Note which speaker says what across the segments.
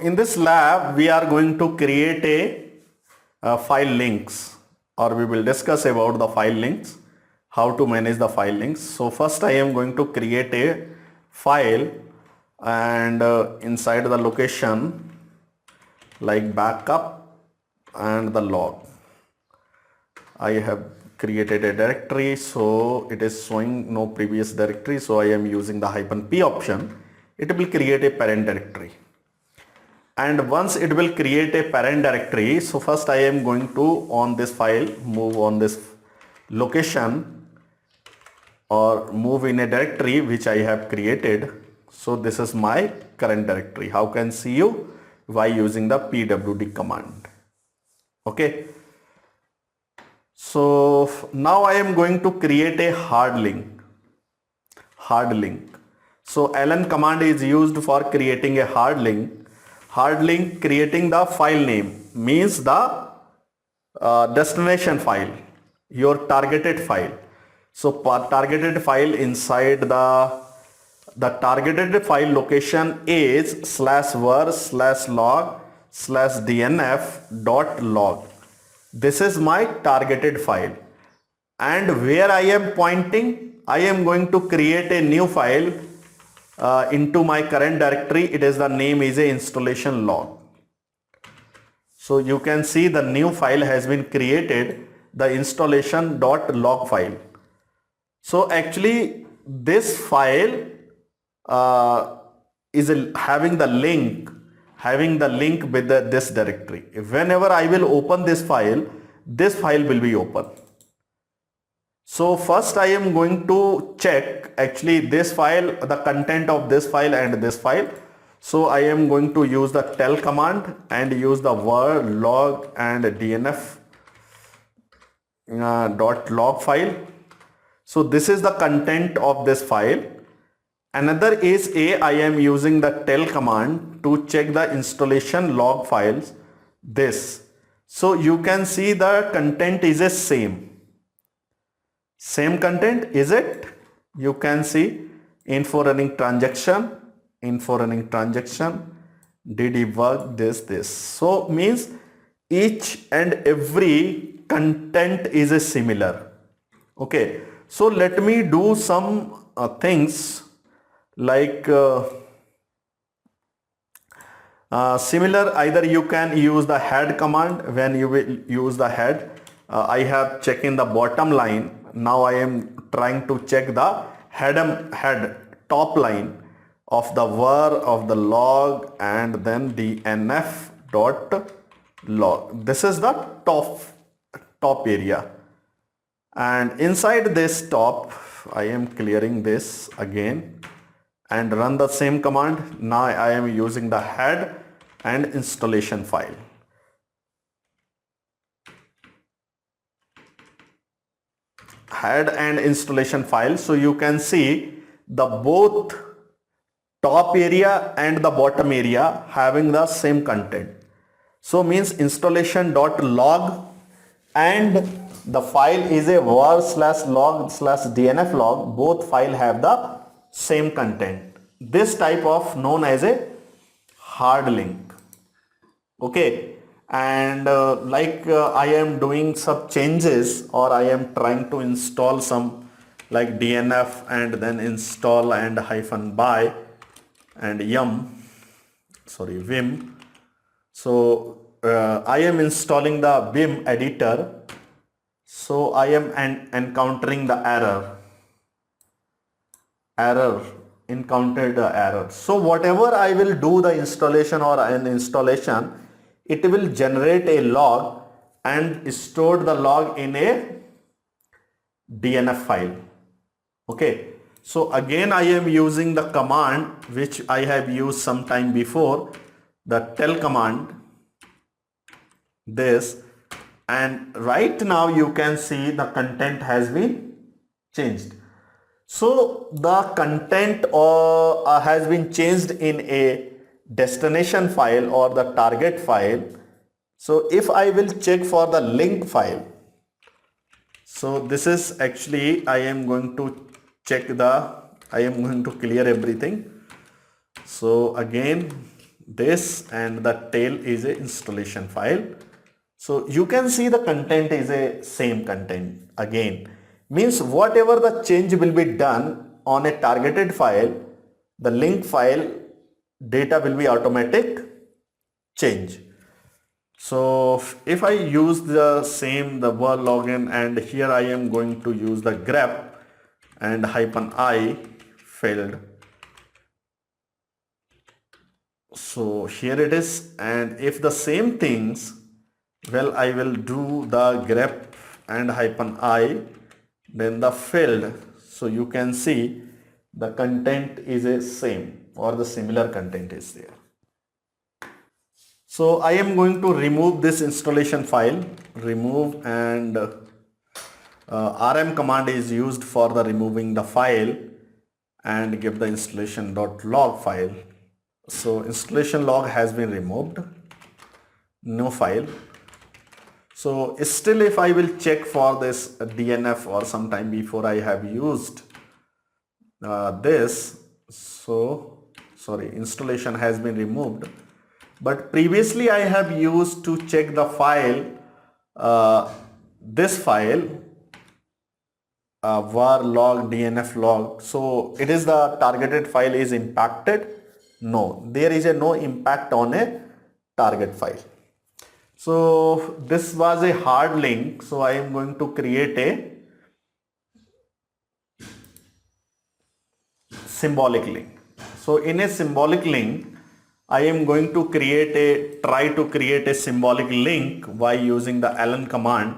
Speaker 1: in this lab, we are going to create a file links, or we will discuss about the file links, how to manage the file links. So first I am going to create a file, and inside the location like backup and the log, I have created a directory, so it is showing no previous directory, so I am using the -p option. It will create a parent directory, and once it will create a parent directory, so first I am going to on this file move on this location or move in a directory which I have created. So this is my current directory. How can see you? By using the pwd command. Okay, so now I am going to create a hard link. So ln command is used for creating a hard link. Creating the file name means the destination file, your targeted file. So targeted file, inside the targeted file location is /var/log/dnf.log. This is my targeted file, and where I am pointing, I am going to create a new file into my current directory. It is the name is a installation log. So you can see the new file has been created, the installation.log file. So actually this file is having the link with this directory. Whenever I will open this file will be open. So first I am going to check actually this file, the content of this file and this file. So I am going to use the tell command and use the var log and dnf .log file. So this is the content of this file. Another is I am using the tell command to check the installation log files. This. So you can see the content is the same content, is it? You can see info running transaction, did he work this. So means each and every content is a similar. Okay, so let me do some things like similar. Either you can use the head command. When you will use the head, I have checked in the bottom line. Now I am trying to check the head top line of the var of the log and then the nf.log. This is the top area, and inside this top I am clearing this again and run the same command. Now I am using the head and installation file. Head and installation file. So you can see the both top area and the bottom area having the same content. So means installation.log and the file is a var/log/dnf log. Both file have the same content. This type of known as a hard link. Okay, and I am doing some changes, or I am trying to install some like dnf and then install and -by and vim. So I am installing the vim editor. So I am encountering the encountered the error. So whatever I will do the installation or an installation, it will generate a log and store the log in a DNF file. Okay, so again I am using the command which I have used some time before, the tell command, this, and right now you can see the content has been changed. So the content has been changed in a destination file or the target file. So if I will check for the link file, so this is actually, I am going to check I am going to clear everything. So again this, and the tail is a installation file. So you can see the content is a same content again. Means whatever the change will be done on a targeted file, the link file data will be automatic change. So if I use the same the var login, and here I am going to use the grep and -i failed. So here it is, and if the same things, well, I will do the grep and -i, then the failed. So you can see the content is a same, or the similar content is there. So I am going to remove this installation file, remove, and rm command is used for the removing the file, and give the installation.log file. So installation log has been removed, no file. So still if I will check for this DNF or sometime before I have used this, so sorry, installation has been removed, but previously I have used to check the file, this file, var log dnf log. So it is the targeted file is impacted. No, there is a no impact on a target file. So this was a hard link, so I am going to create a symbolic link. So in a symbolic link, I am going to try to create a symbolic link by using the ln command.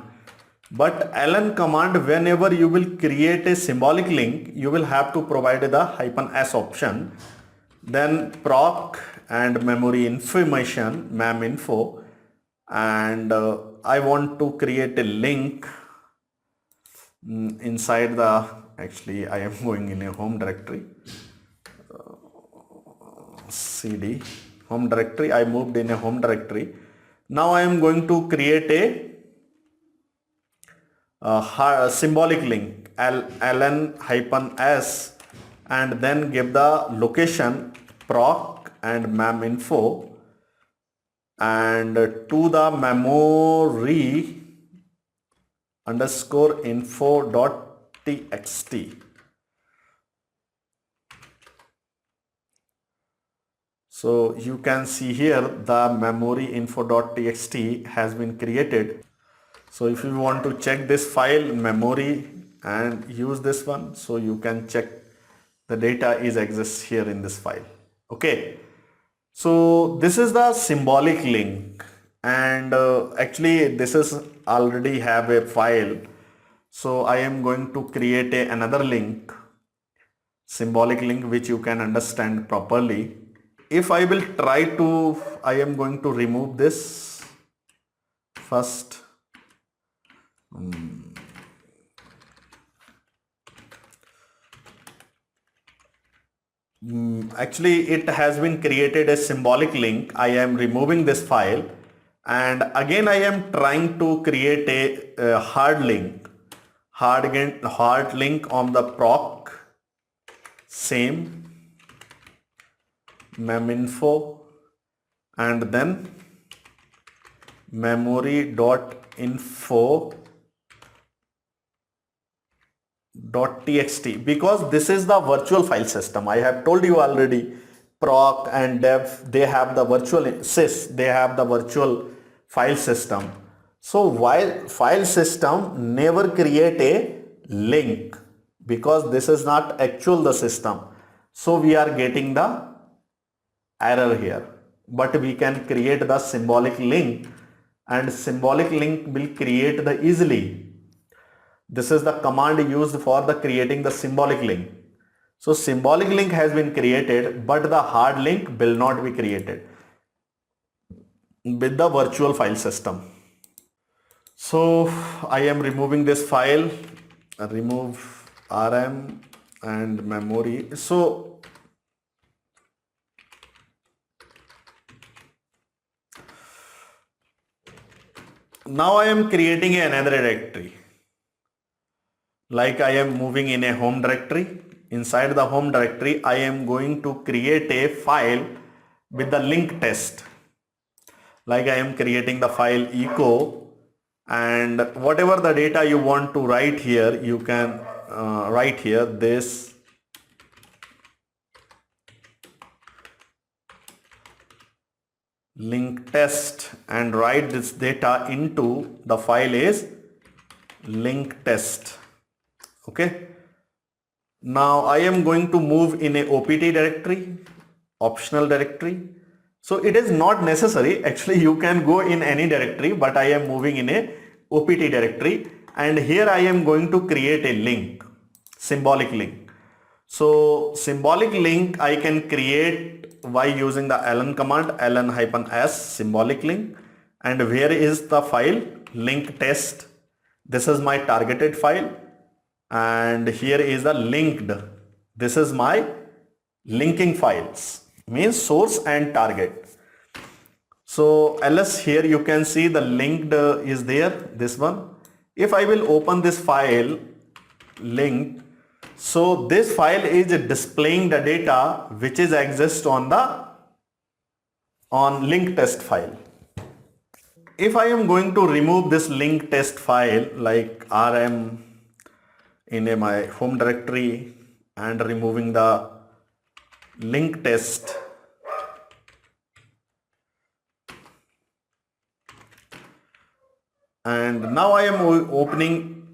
Speaker 1: But ln command, whenever you will create a symbolic link, you will have to provide the -s option, then proc and memory information, mem info, and I want to create a link inside the, actually I am going in a home directory, cd home directory. I moved in a home directory. Now I am going to create a symbolic link, ln-s, and then give the location proc and mem info, and to the memory underscore info.txt. So you can see here the memory info.txt has been created. So if you want to check this file memory and use this one, so you can check the data is exists here in this file. Okay. So this is the symbolic link, and actually this is already have a file. So I am going to create another link, symbolic link, which you can understand properly. If I will try to, I am going to remove this first. Actually it has been created a symbolic link. I am removing this file, and again I am trying to create a hard link, hard link on the proc, same meminfo, and then memory.info.txt, because this is the virtual file system. I have told you already, proc and dev, they have the virtual sys, they have the virtual file system. So while file system never create a link, because this is not actual the system, so we are getting the error here. But we can create the symbolic link, and symbolic link will create the easily. This is the command used for the creating the symbolic link. So symbolic link has been created, but the hard link will not be created with the virtual file system. So I am removing this file, remove rm and memory. So now I am creating another directory. Like I am moving in a home directory. Inside the home directory, I am going to create a file with the link test. Like I am creating the file echo, and whatever the data you want to write here, you can write here this link test and write this data into the file is link test. Okay. Now I am going to move in a OPT directory, optional directory. So it is not necessary, actually you can go in any directory, but I am moving in a OPT directory, and here I am going to create a link, symbolic link. So symbolic link I can create by using the ln command, ln-s symbolic link, and where is the file? Link test. This is my targeted file, and here is the linked. This is my linking files, means source and target. So ls, here you can see the linked is there, this one. If I will open this file linked, so this file is displaying the data which is exist on link test file. If I am going to remove this link test file, like rm in my home directory and removing the link test, and now I am open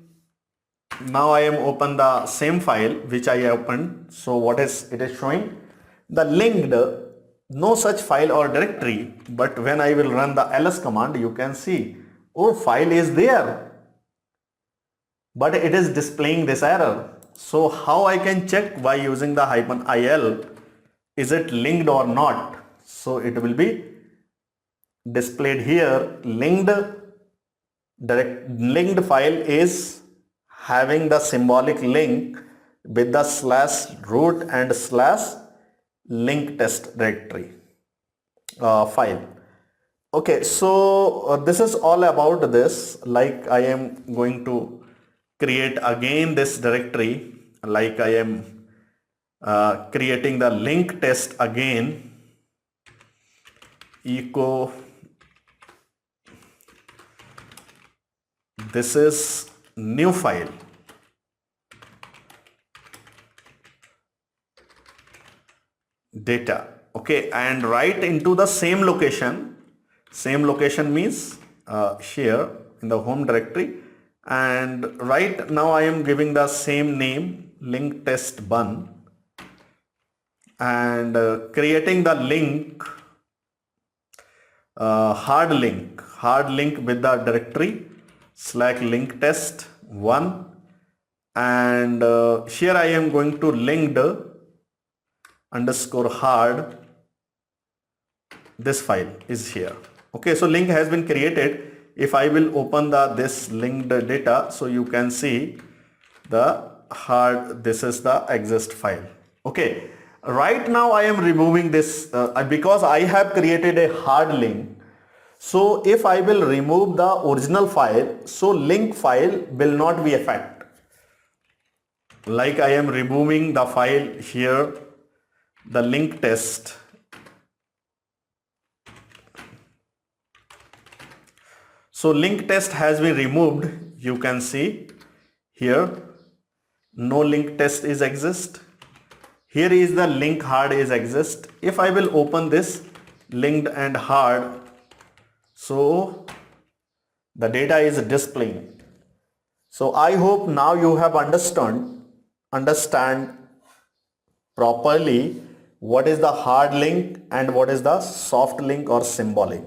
Speaker 1: the same file which I opened. So what is it is showing? The linked, no such file or directory, but when I will run the ls command, you can see, oh, file is there, but it is displaying this error. So how I can check? By using the -il, is it linked or not? So it will be displayed here, linked file is having the symbolic link with the /root and /link test directory file. Okay, so this is all about this. Like I am going to create again this directory, like I am creating the link test again, echo, this is new file, data. Okay, and write into the same location. Same location means here in the home directory, and right now I am giving the same name, link test 1, and creating the link, hard link with the directory /link test 1, and here I am going to linked underscore hard, this file is here. Okay, so link has been created. If I will open this linked data, so you can see the hard, this is the exist file. Okay, right now I am removing this because I have created a hard link. So if I will remove the original file, so link file will not be affected. Like I am removing the file here, the link test. So link test has been removed. You can see here no link test is exist. Here is the link hard is exist. If I will open this linked and hard, so the data is displaying. So I hope now you have understand properly what is the hard link and what is the soft link or symbolic.